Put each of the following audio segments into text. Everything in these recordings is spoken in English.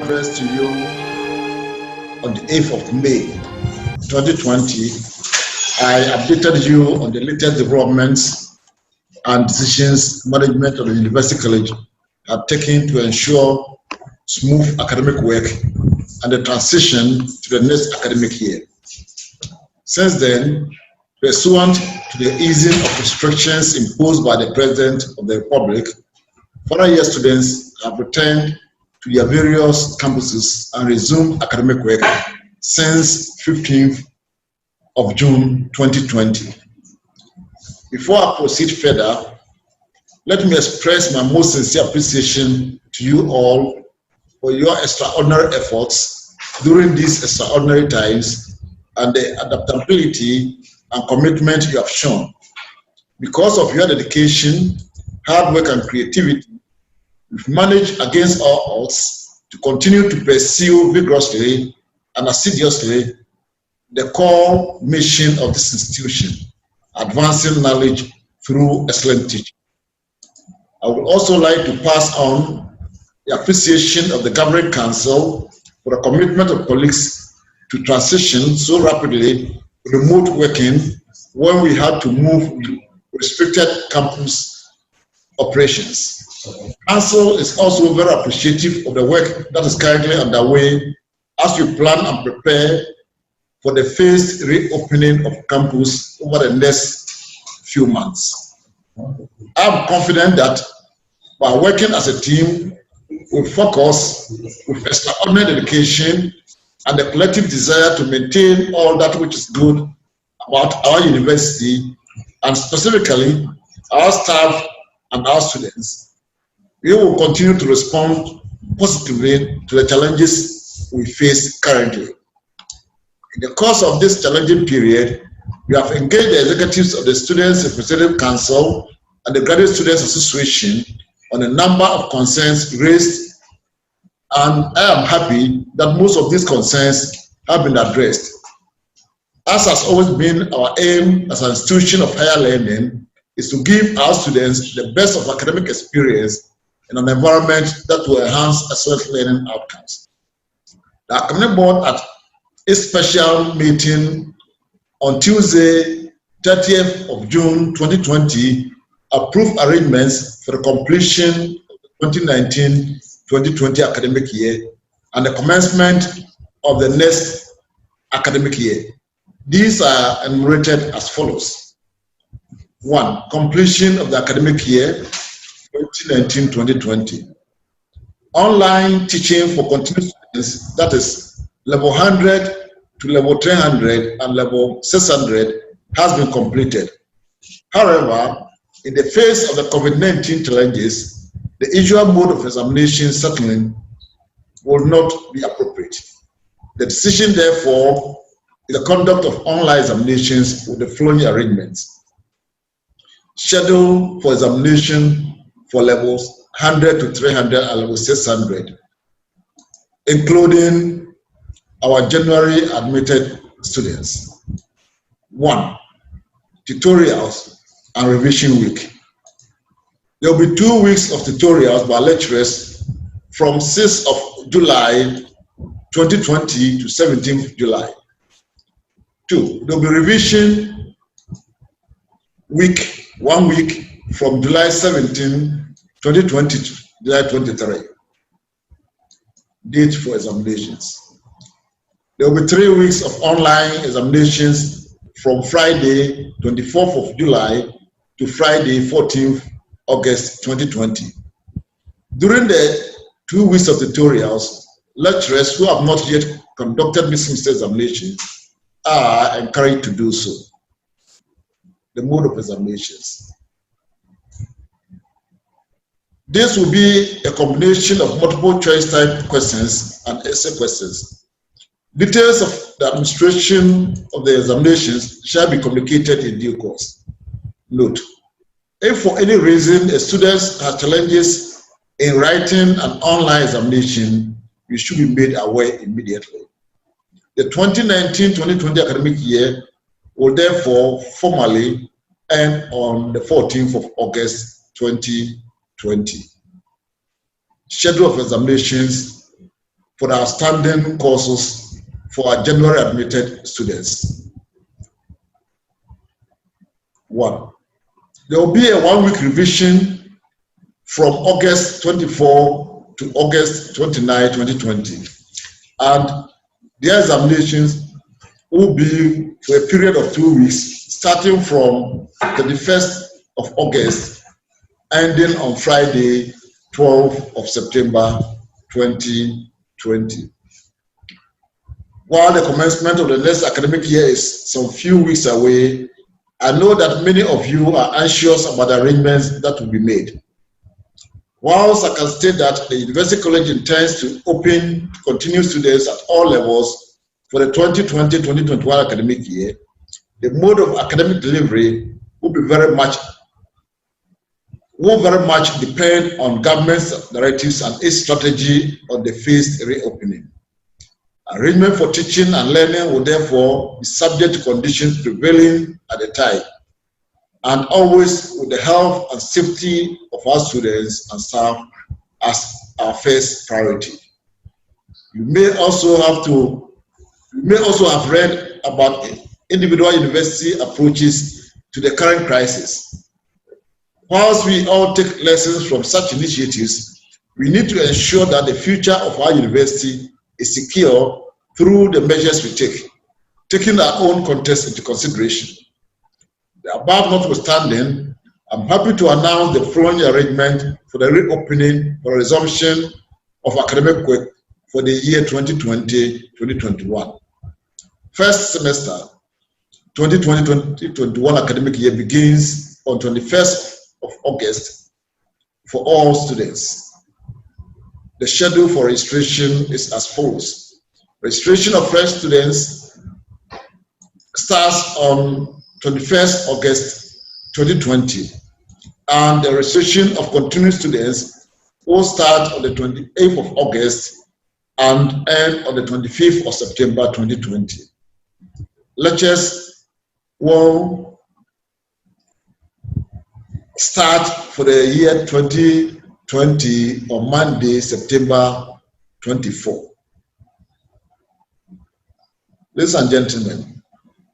address to you on the 8th of May 2020. I updated you on the latest developments and decisions management of the University College have taken to ensure smooth academic work and the transition to the next academic year. Since then, pursuant to the easing of restrictions imposed by the President of the Republic, final year students have returned to their various campuses and resumed academic work since 15th of June 2020. Before I proceed further, let me express my most sincere appreciation to you all for your extraordinary efforts during these extraordinary times and the adaptability and commitment you have shown. Because of your dedication, hard work and creativity, we've managed against all odds to continue to pursue vigorously and assiduously the core mission of this institution, advancing knowledge through excellent teaching. I would also like to pass on the appreciation of the Governing Council for the commitment of colleagues to transition so rapidly to remote working when we had to move restricted campus operations. Council is also very appreciative of the work that is currently underway as we plan and prepare for the phased reopening of campus over the next few months. I am confident that by working as a team, we focus with extraordinary dedication and the collective desire to maintain all that which is good about our university and specifically our staff and our students. We will continue to respond positively to the challenges we face currently. In the course of this challenging period, we have engaged the executives of the Students' Representative Council and the Graduate Students Association on a number of concerns raised, and I am happy that most of these concerns have been addressed. As has always been our aim as an institution of higher learning, is to give our students the best of academic experience in an environment that will enhance excellent learning outcomes. The Academic Board at its special meeting on Tuesday, 30th of June 2020, approved arrangements for the completion of the 2019-2020 academic year and the commencement of the next academic year. These are enumerated as follows. 1. Completion of the academic year 2019-2020. Online teaching for continuing students, that is level 100 to level 300 and level 600, has been completed. However, in the face of the COVID-19 challenges, the usual mode of examination settling will not be appropriate. The decision, therefore, is the conduct of online examinations with the following arrangements. Schedule for examination for levels 100 to 300 and level 600, including our January admitted students. 1. Tutorials and revision week. There will be 2 weeks of tutorials by lecturers from 6th of July 2020 to 17th July. 2. There will be revision week, 1 week from July 17, 2020 to July 23. Date for examinations. There will be 3 weeks of online examinations from Friday 24th of July to Friday 14th August 2020. During the 2 weeks of tutorials, lecturers who have not yet conducted missing examinations are encouraged to do so. The mode of examinations. This will be a combination of multiple choice type questions and essay questions. Details of the administration of the examinations shall be communicated in due course. Note, if for any reason a student has challenges in writing an online examination, you should be made aware immediately. The 2019-2020 academic year will therefore formally end on the 14th of August 2020. Schedule of examinations for the outstanding courses for our January admitted students. 1. There will be a 1-week revision from August 24 to August 29, 2020, and the examinations will be for a period of 2 weeks, starting from the 1st of August, ending on Friday, 12th of September 2020. While the commencement of the next academic year is some few weeks away, I know that many of you are anxious about the arrangements that will be made. Whilst I can state that the University College intends to open to continue students at all levels for the 2020-2021 academic year, the mode of academic delivery will very much depend on government's directives and its strategy on the phased reopening. Arrangement for teaching and learning will therefore be subject to conditions prevailing at the time, and always with the health and safety of our students and staff as our first priority. You may also have read about individual university approaches to the current crisis. Whilst we all take lessons from such initiatives, we need to ensure that the future of our university is secure through the measures we take, taking our own context into consideration. The above notwithstanding, I'm happy to announce the following arrangement for the reopening or resumption of academic work for the year 2020-2021. First semester 2020-2021 academic year begins on 21st of August for all students. The schedule for registration is as follows. Registration of fresh students starts on 21st August 2020, and the registration of continuing students will start on the 28th of August and end on the 25th of September 2020. Lectures will start for the year 2020 on Monday, September 24. Ladies and gentlemen,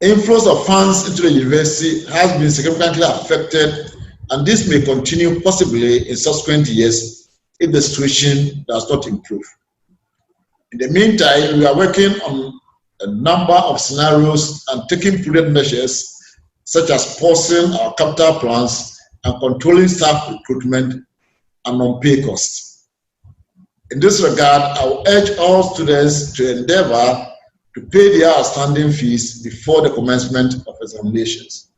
inflows of funds into the university has been significantly affected, and this may continue possibly in subsequent years if the situation does not improve. In the meantime, we are working on a number of scenarios and taking prudent measures such as pausing our capital plans and controlling staff recruitment and non-pay costs. In this regard, I will urge all students to endeavor to pay their outstanding fees before the commencement of examinations.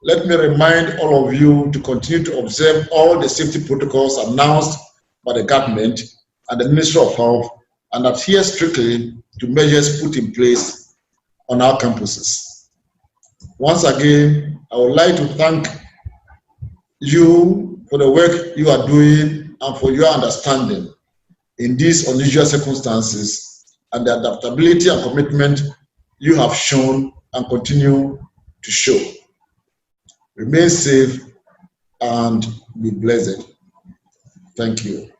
Let me remind all of you to continue to observe all the safety protocols announced by the government and the Ministry of Health, and adhere strictly to measures put in place on our campuses. Once again, I would like to thank you for the work you are doing and for your understanding in these unusual circumstances, and the adaptability and commitment you have shown and continue to show. Remain safe and be blessed. Thank you.